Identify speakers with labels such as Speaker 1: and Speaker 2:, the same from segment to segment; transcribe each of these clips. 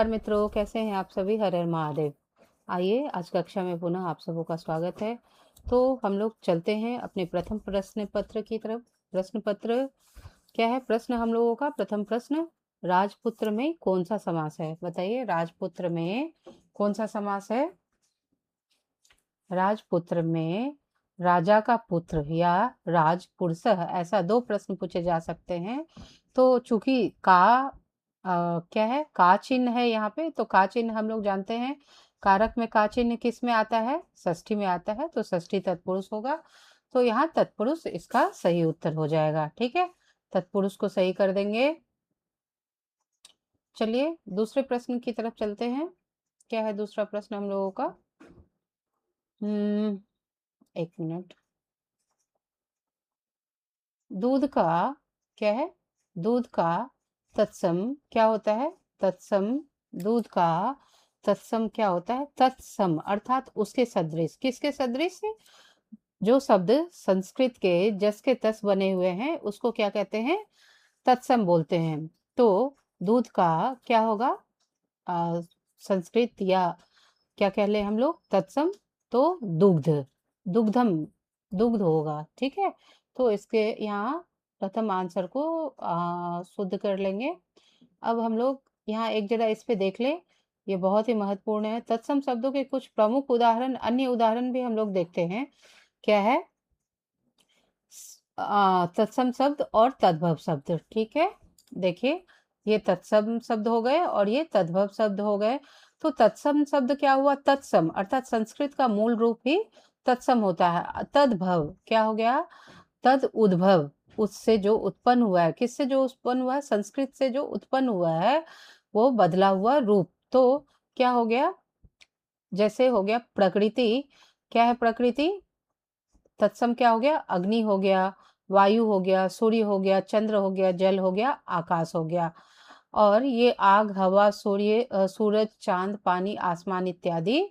Speaker 1: नमस्कार मित्रों, कैसे हैं आप सभी। हर हर महादेव। आइए आज कक्षा में पुनः आप सबों का स्वागत है। तो हम लोग चलते हैं अपने प्रथम प्रश्न पत्र की तरफ। प्रश्न पत्र क्या है? प्रश्न हम लोगों का प्रथम प्रश्न, राजपुत्र में कौन सा समास है? बताइए, राजपुत्र में कौन सा समास है? राजपुत्र में राजा का पुत्र या राजपुरुष, ऐसा दो प्रश्न पूछे जा सकते हैं। तो चूंकि क्या है, का चिन्ह है यहाँ पे, तो का चिन्ह हम लोग जानते हैं। कारक में का चिन्ह किस में आता है? षष्ठी में आता है, तो षष्ठी तत्पुरुष होगा। तो यहाँ तत्पुरुष इसका सही उत्तर हो जाएगा। ठीक है, तत्पुरुष को सही कर देंगे। चलिए दूसरे प्रश्न की तरफ चलते हैं। क्या है दूसरा प्रश्न हम लोगों का? एक मिनट। दूध का क्या है? दूध का तत्सम क्या होता है? तत्सम। दूध का तत्सम क्या होता है? तत्सम अर्थात उसके सदृश। किसके सदृश? जो शब्द संस्कृत के जस के तस बने हुए हैं उसको क्या कहते हैं? तत्सम बोलते हैं। तो दूध का क्या होगा? आ, संस्कृत या क्या कह ले हम लोग, तत्सम। तो दुग्ध, दुग्धम, दुग्ध होगा। ठीक है, तो इसके यहाँ प्रथम आंसर को शुद्ध कर लेंगे। अब हम लोग यहाँ एक जरा इस पे देख ले, ये बहुत ही महत्वपूर्ण है। तत्सम शब्दों के कुछ प्रमुख उदाहरण, अन्य उदाहरण भी हम लोग देखते हैं। क्या है? तत्सम शब्द और तद्भव शब्द। ठीक है, देखिए, ये तत्सम शब्द हो गए और ये तद्भव शब्द हो गए। तो तत्सम शब्द क्या हुआ? तत्सम अर्थात संस्कृत का मूल रूप ही तत्सम होता है। तद्भव क्या हो गया? तद उद्भव, उससे जो उत्पन्न हुआ है। किससे जो उत्पन्न हुआ है? संस्कृत से जो उत्पन्न हुआ है वो बदला हुआ रूप। तो क्या हो गया? जैसे हो गया प्रकृति। क्या है प्रकृति? तत्सम क्या हो गया? अग्नि हो गया, वायु हो गया, सूर्य हो गया, चंद्र हो गया, जल हो गया, आकाश हो गया। और ये आग, हवा, सूर्य, सूरज, चांद, पानी, आसमान इत्यादि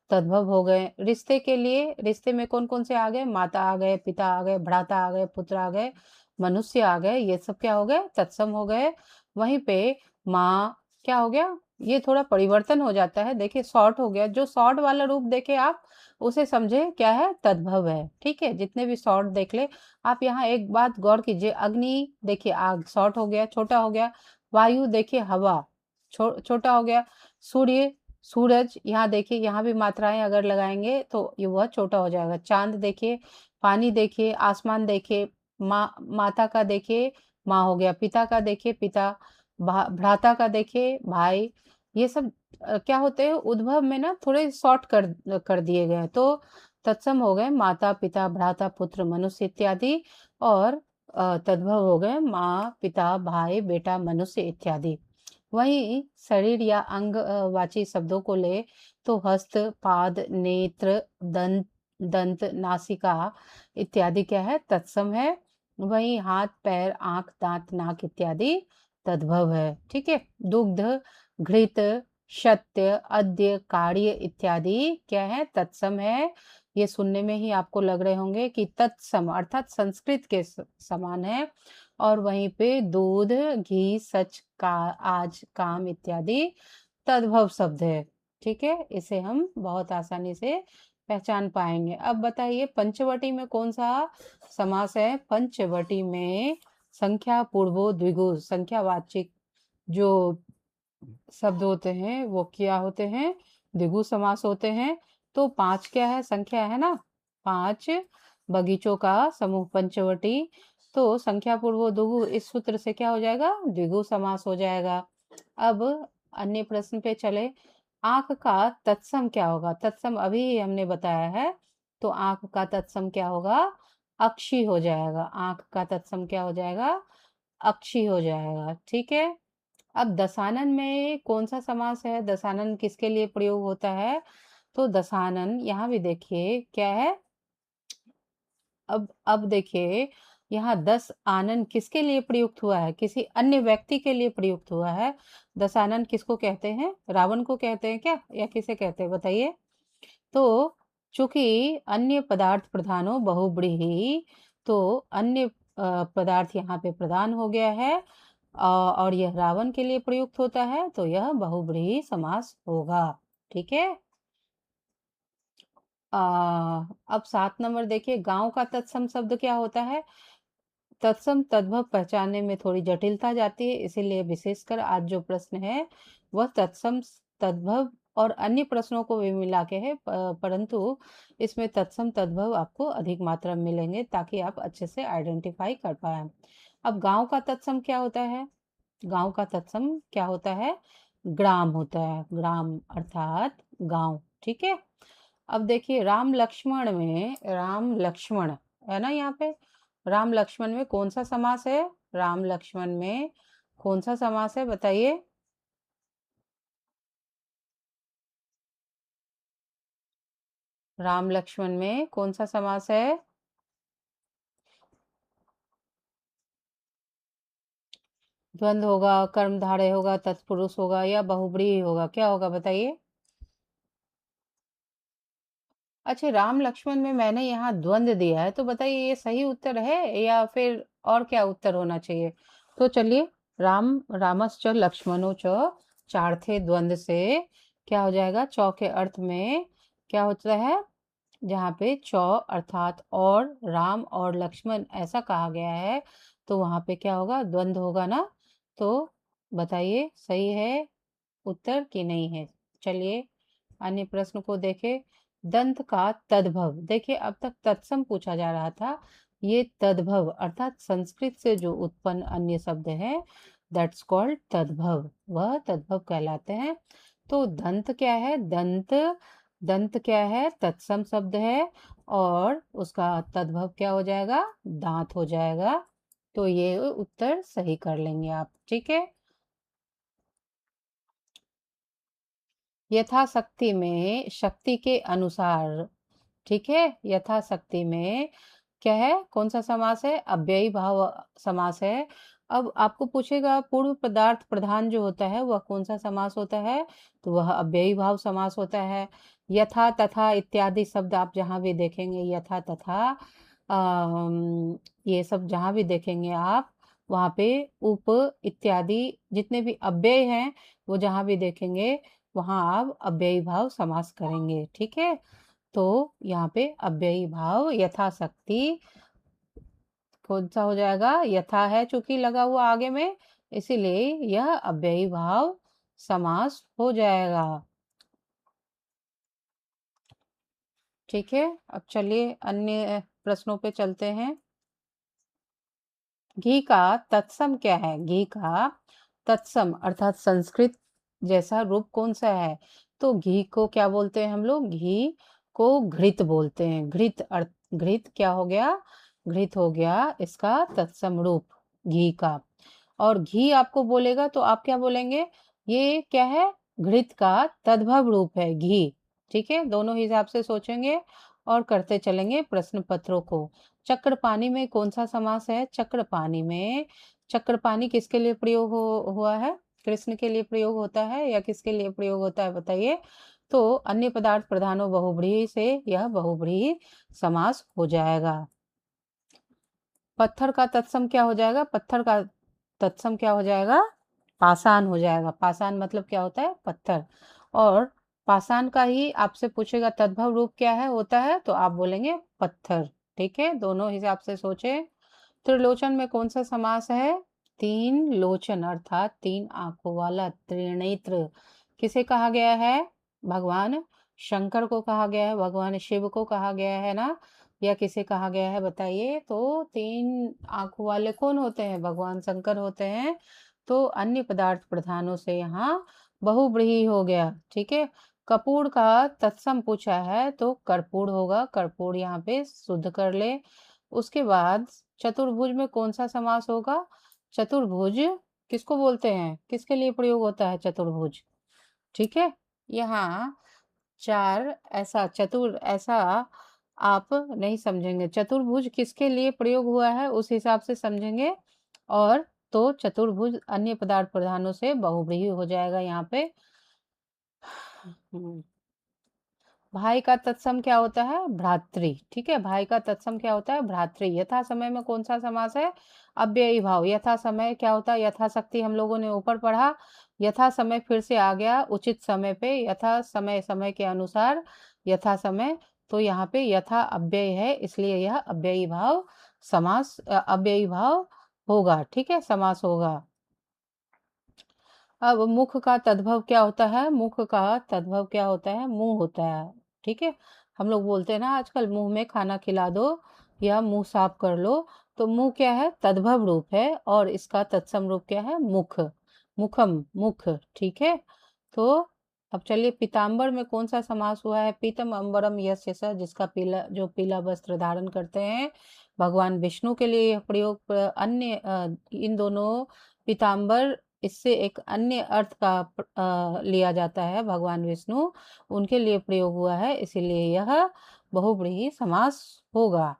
Speaker 1: तद्भव हो गए। रिश्ते के लिए, रिश्ते में कौन कौन से आ गए? माता आ गए, पिता आ गए, भ्राता आ गए, पुत्र आ गए, मनुष्य आ गए। ये सब क्या हो गए? तत्सम हो गए। वहीं पे माँ क्या हो गया? ये थोड़ा परिवर्तन हो जाता है। देखिए शॉर्ट हो गया, जो शॉर्ट वाला रूप देखे आप उसे समझे क्या है? तद्भव है। ठीक है, जितने भी शॉर्ट देख ले आप। यहाँ एक बात गौर कीजिए, अग्नि देखिए आग शॉर्ट हो गया, छोटा हो गया। वायु देखिए हवा छोटा हो गया। सूर्य, सूरज, यहाँ देखिए, यहाँ भी मात्राएं अगर लगाएंगे तो ये वह छोटा हो जाएगा। चांद देखिए, पानी देखिए, आसमान देखिए, माँ माता का देखिए माँ हो गया, पिता का देखिए पिता, भ्राता का देखिए भाई। ये सब क्या होते हैं? उद्भव में ना थोड़े शॉर्ट कर दिए गए। तो तत्सम हो गए माता, पिता, भ्राता, पुत्र, मनुष्य इत्यादि। और तद्भव हो गए माँ, पिता, भाई, बेटा, मनुष्य इत्यादि। वहीं शरीर या अंग वाची शब्दों को ले तो हस्त, पाद, नेत्र, दंत, दंत, नासिका इत्यादि क्या है? तत्सम है। वहीं हाथ, पैर, आंख, दांत, नाक इत्यादि तद्भव है। ठीक है, दुग्ध, घृत, सत्य, अद्य, कार्य इत्यादि क्या है? तत्सम है। ये सुनने में ही आपको लग रहे होंगे कि तत्सम अर्थात संस्कृत के समान है। और वहीं पे दूध, घी, सच, का, आज, काम इत्यादि तद्भव शब्द है। ठीक है, इसे हम बहुत आसानी से पहचान पाएंगे। अब बताइए पंचवटी में कौन सा समास है? पंचवटी में संख्या पूर्वो द्विगु संख्यावाचक जो शब्द होते हैं वो क्या होते हैं? द्विगु समास होते हैं। तो पांच क्या है? संख्या है ना, पांच बगीचों का समूह पंचवटी। तो संख्या पूर्व द्विगु इस सूत्र से क्या हो जाएगा? द्विगु समास हो जाएगा। अब अन्य प्रश्न पे चले। आंख का तत्सम क्या होगा? तत्सम अभी हमने बताया है। तो आंख का तत्सम क्या होगा? अक्षी हो जाएगा। आंख का तत्सम क्या हो जाएगा? अक्षी हो जाएगा। ठीक है, अब दशानन में कौन सा समास है? दशानन किसके लिए प्रयोग होता है? तो दशानन यहाँ भी देखिए क्या है। अब देखिए, यहाँ दस आनन किसके लिए प्रयुक्त हुआ है? किसी अन्य व्यक्ति के लिए प्रयुक्त हुआ है। दशानन किसको कहते हैं? रावण को कहते हैं क्या, या किसे कहते हैं बताइए? तो चूंकि अन्य पदार्थ प्रधानो बहुब्रीहि, तो अन्य पदार्थ यहाँ पे प्रधान हो गया है। और यह रावण के लिए प्रयुक्त होता है, तो यह बहुव्रीहि समास होगा। ठीक है। अब 7 नंबर देखिए, गांव का तत्सम शब्द क्या होता है? तत्सम तद्भव पहचानने में थोड़ी जटिलता जाती है, इसीलिए विशेषकर आज जो प्रश्न है वह तत्सम तद्भव और अन्य प्रश्नों को भी मिला के है, परंतु इसमें तत्सम तद्भव आपको अधिक मात्रा में मिलेंगे ताकि आप अच्छे से आइडेंटिफाई कर पाए। अब गांव का तत्सम क्या होता है? गांव का तत्सम क्या होता है? ग्राम होता है, ग्राम अर्थात गांव। ठीक है। अब देखिए, राम लक्ष्मण में, राम लक्ष्मण है ना यहाँ पे, राम लक्ष्मण में कौन सा समास है? राम लक्ष्मण में कौन सा समास है बताइए? राम लक्ष्मण में कौन सा समास है? द्वंद्व होगा, कर्मधारय होगा, तत्पुरुष होगा, या बहुब्रीहि होगा? क्या होगा बताइए? अच्छा, राम लक्ष्मण में मैंने यहाँ द्वंद्व दिया है, तो बताइए ये सही उत्तर है या फिर और क्या उत्तर होना चाहिए? तो चलिए, राम रामश्च लक्ष्मणो च चार्थे द्वंद्व से क्या हो जाएगा? चौ के अर्थ में क्या होता है? जहाँ पे चौ अर्थात और, राम और लक्ष्मण ऐसा कहा गया है, तो वहां पे क्या होगा? द्वंद्व होगा ना। तो बताइए सही है उत्तर कि नहीं है? चलिए अन्य प्रश्न को देखें। दंत का तद्भव, देखिए अब तक तत्सम पूछा जा रहा था, ये तद्भव अर्थात संस्कृत से जो उत्पन्न अन्य शब्द है, दैट्स कॉल्ड तद्भव, वह तद्भव कहलाते हैं। तो दंत क्या है? दंत, दंत क्या है? तत्सम शब्द है, और उसका तद्भव क्या हो जाएगा? दांत हो जाएगा। तो ये उत्तर सही कर लेंगे आप। ठीक है। यथाशक्ति में शक्ति के अनुसार, ठीक है, यथाशक्ति में क्या है? कौन सा समास है? अव्ययी भाव समास है। अब आपको पूछेगा पूर्व पदार्थ प्रधान जो होता है वह कौन सा समास होता है? तो वह अव्ययी भाव समास होता है। यथा तथा इत्यादि शब्द आप जहां भी देखेंगे, यथा तथा, ये सब जहां भी देखेंगे आप, वहां पे उप इत्यादि जितने भी अव्यय हैं, वो जहां भी देखेंगे वहां आप अव्ययी भाव समास करेंगे। ठीक है। तो यहाँ पे अव्ययी भाव यथाशक्ति कौन सा हो जाएगा? यथा है चूंकि लगा हुआ आगे में, इसीलिए यह अव्ययी भाव समास हो जाएगा। ठीक है। अब चलिए अन्य प्रश्नों पे चलते हैं। घी का तत्सम क्या है? घी का तत्सम अर्थात संस्कृत जैसा रूप कौन सा है? तो घी को क्या बोलते हैं हम लोग? घी को घृत बोलते हैं। घृत अर्थ, घृत क्या हो गया? घृत हो गया इसका तत्सम रूप घी का। और घी आपको बोलेगा तो आप क्या बोलेंगे? ये क्या है? घृत का तद्भव रूप है घी। ठीक है, दोनों हिसाब से सोचेंगे और करते चलेंगे प्रश्न पत्रों को। चक्रपाणी में कौन सा समास है? चक्रपाणी में, चक्रपाणी किसके लिए प्रयोग हुआ है? कृष्ण के लिए प्रयोग होता है या किसके लिए प्रयोग होता है बताइए? तो अन्य पदार्थ प्रधानो बहुव्रीहि से यह बहुव्रीहि समास हो जाएगा। पत्थर का तत्सम क्या हो जाएगा? पत्थर का तत्सम क्या हो जाएगा? पाषाण हो जाएगा। पाषाण मतलब क्या होता है? पत्थर। और पाषाण का ही आपसे पूछेगा तद्भव रूप क्या है होता है, तो आप बोलेंगे पत्थर। ठीक है, दोनों हिसाब से सोचे। त्रिलोचन में कौन सा समास है? तीन लोचन अर्थात तीन आंखों वाला, त्रिनेत्र किसे कहा गया है? भगवान शंकर को कहा गया है, भगवान शिव को कहा गया है ना, या किसे कहा गया है बताइए? तो तीन आंखों वाले कौन होते हैं? भगवान शंकर होते हैं। तो अन्य पदार्थ प्रधानों से यहाँ बहुव्रीहि हो गया। ठीक है। कपूर का तत्सम पूछा है तो कर्पूर होगा, कर्पूर यहाँ पे शुद्ध कर ले। उसके बाद चतुर्भुज में कौन सा समास होगा? चतुर्भुज किसको बोलते हैं? किसके लिए प्रयोग होता है चतुर्भुज? ठीक है। यहाँ चार ऐसा चतुर ऐसा आप नहीं समझेंगे, चतुर्भुज किसके लिए प्रयोग हुआ है उस हिसाब से समझेंगे। और तो चतुर्भुज अन्य पदार्थ प्रधानों से बहुव्रीहि हो जाएगा यहाँ पे। हम्म, भाई का तत्सम क्या होता है? भ्रातृ। ठीक है, भाई का तत्सम क्या होता है? भ्रातृ। यथा समय में कौन सा समास है? अव्ययी भाव। यथा समय क्या होता है? यथाशक्ति हम लोगों ने ऊपर पढ़ा। यथा समय फिर से आ गया उचित समय पे, यथा समय समय के अनुसार, यथा समय। तो यहाँ पे यथा अव्यय है, इसलिए यह अव्ययी भाव समास, अव्ययी भाव होगा। ठीक है, समास होगा। अब मुख का तद्भव क्या होता है? मुख का तद्भव क्या होता है? मुंह होता है। ठीक है, हम लोग बोलते हैं ना आजकल, मुंह में खाना खिला दो या मुंह साफ कर लो। तो मुंह क्या है? तद्भव रूप है, और इसका तत्सम रूप क्या है? मुख। मुखम, मुख। ठीक है, तो अब चलिए, पीताम्बर में कौन सा समास हुआ है? पीतम अंबरम यस्य स, जिसका पीला, जो पीला वस्त्र धारण करते हैं भगवान विष्णु के लिए यह प्रयोग अन्य इन दोनों पीताम्बर, इससे एक अन्य अर्थ का लिया जाता है, भगवान विष्णु उनके लिए प्रयोग हुआ है, इसीलिए यह बहुव्रीहि समास होगा।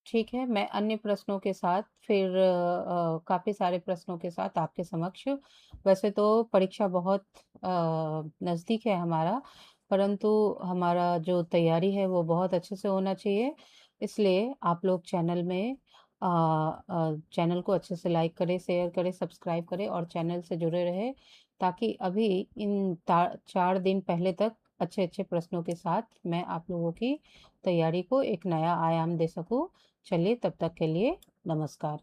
Speaker 1: ठीक है, मैं अन्य प्रश्नों के साथ फिर काफ़ी सारे प्रश्नों के साथ आपके समक्ष, वैसे तो परीक्षा बहुत नज़दीक है हमारा, परंतु हमारा जो तैयारी है वो बहुत अच्छे से होना चाहिए। इसलिए आप लोग चैनल में चैनल को अच्छे से लाइक करें, शेयर करें, सब्सक्राइब करें और चैनल से जुड़े रहें, ताकि अभी इन 4 दिन पहले तक अच्छे अच्छे प्रश्नों के साथ मैं आप लोगों की तैयारी को एक नया आयाम दे सकूं। चलिए, तब तक के लिए नमस्कार।